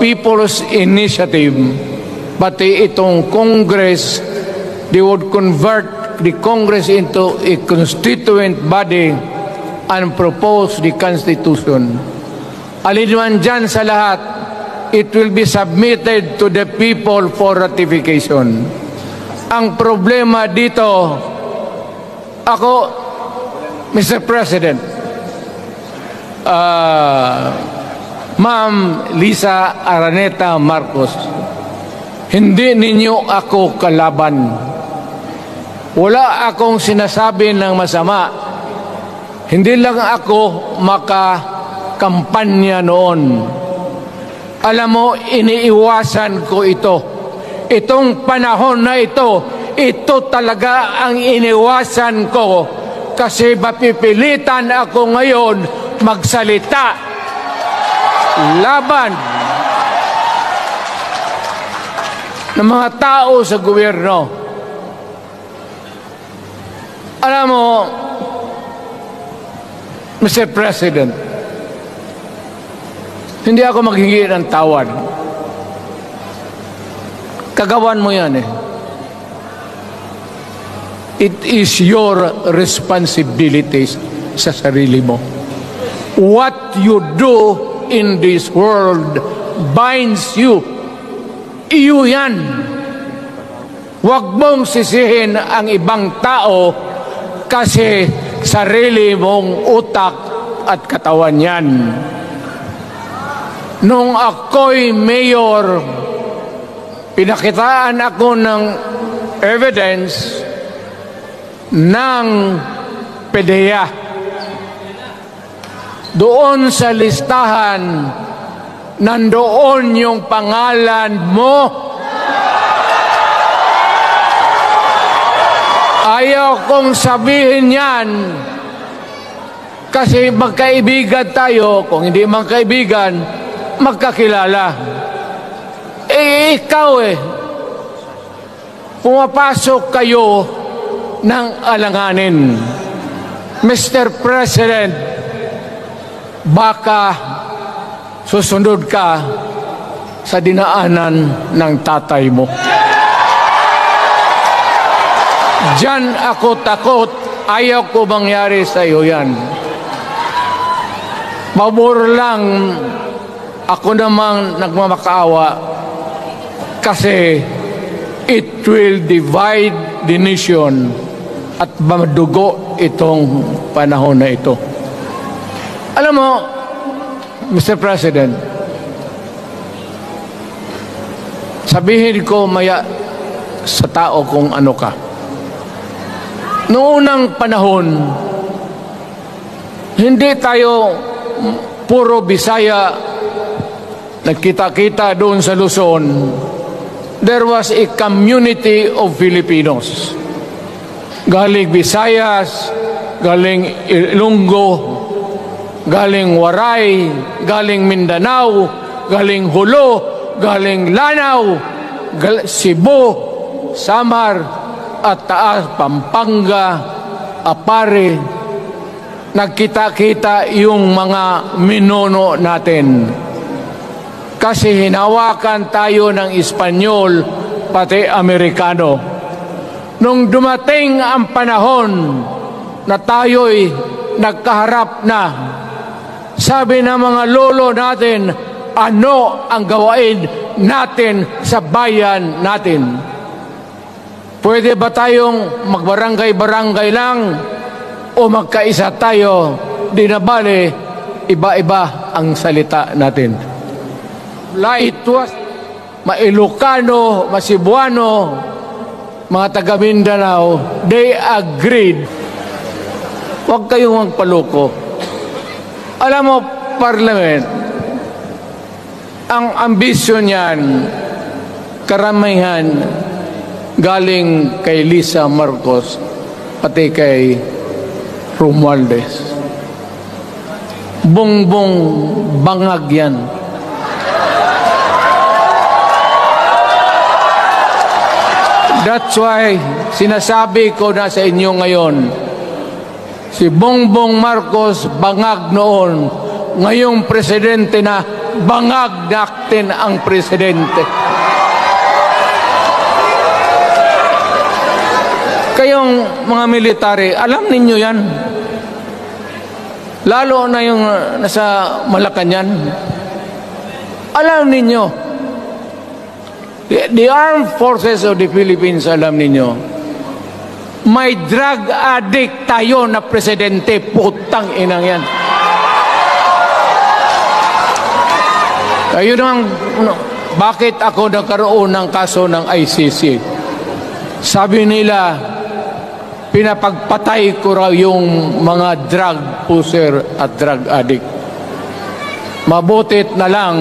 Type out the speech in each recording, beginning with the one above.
people's initiative, pati itong Congress, they would convert the Congress into a constituent body and propose the Constitution. Alinman dyan sa lahat, it will be submitted to the people for ratification. Ang problema dito, ako, Mr. President, Ma'am Lisa Araneta Marcos, hindi ninyo ako kalaban. Wala akong sinasabi ng masama. Hindi lang ako makakampanya noon. Alam mo, iniiwasan ko ito. Itong panahon na ito talaga ang iniwasan ko kasi mapipilitan ako ngayon magsalita laban ng mga tao sa gobyerno. Alam mo, Mr. President, hindi ako maghingi ng tawad. Kagawan mo yan eh. It is your responsibility sa sarili mo. What you do in this world binds you. Iyo yan. Huwag mong sisihin ang ibang tao kasi sarili mong utak at katawan yan. Nung ako'y mayor, pinakitaan ako ng evidence ng PDEA. Doon sa listahan, nandoon yung pangalan mo. Ayaw kong sabihin yan kasi magkaibigan tayo. Kung hindi magkaibigan, magkakilala. Ikaw pumapasok kayo ng alanganin. Mr. President, baka susunod ka sa dinaanan ng tatay mo. Diyan ako takot. Ayaw ko mangyari sa iyo yan. Pabor lang ako namang nagmamakaawa kasi it will divide the nation at madugo itong panahon na ito. Alam mo, Mr. President, sabihin ko maya sa tao kung ano ka. Noong unang panahon, hindi tayo puro Bisaya nagkita-kita doon sa Luzon. There was a community of Filipinos. Galing Visayas, galing Ilonggo, galing Waray, galing Mindanao, galing Hulo, galing Lanao, Cebu, Samar, at Taas, Pampanga, Apare. Nagkita-kita yung mga minono natin. Kasi hinawakan tayo ng Espanyol, pati Amerikano. Nung dumating ang panahon na tayo'y nagkaharap na, sabi ng mga lolo natin, ano ang gawain natin sa bayan natin? Pwede ba tayong magbarangay-barangay lang o magkaisa tayo? Di na bale, iba-iba ang salita natin. It was Mailocano, Masibuano, mga taga Mindanao, they agreed. Huwag kayong magpaloko. Alam mo, Parliament, ang ambisyon niyan, karamihan, galing kay Lisa Marcos, pati kay Romualdez. Bongbong bangag yan. That's why sinasabi ko na sa inyo ngayon, si Bongbong Marcos bangag noon, ngayong presidente na bangag natin ang presidente. Kayong mga military, alam ninyo yan. Lalo na yung nasa Malacanang. Alam ninyo. The Armed Forces of the Philippines, alam ninyo, may drug addict tayo na presidente, putang inang yan. Ayun ang, bakit ako nagkaroon ng kaso ng ICC? Sabi nila, pinapagpatay ko raw yung mga drug user at drug addict. Mabutit na lang,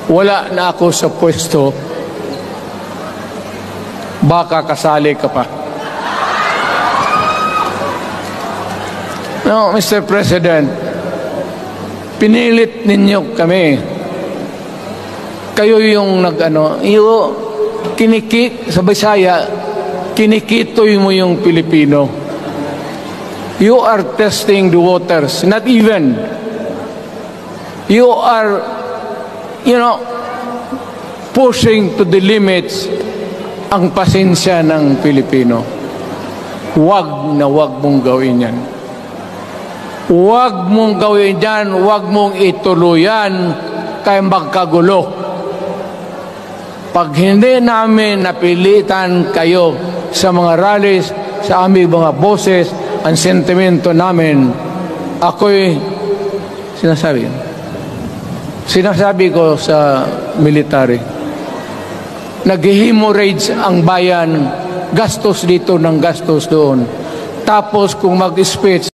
wala na ako sa pwesto, baka kasali ka pa. No, Mr. President, pinilit ninyo kami. Kayo yung sa Bisaya, kinikitoy mo yung Pilipino. You are testing the waters. Not even. You are, pushing to the limits ang pasensya ng Pilipino. Huwag mong gawin yan. Huwag mong gawin yan. Huwag mong ituluyan kaya magkagulo. Pag hindi namin napilitan kayo sa mga rallies, sa aming mga boses, ang sentimento namin, ako'y sinasabi ko sa military, nag-hemorrhage ang bayan, gastos dito ng gastos doon. Tapos kung mag-speech,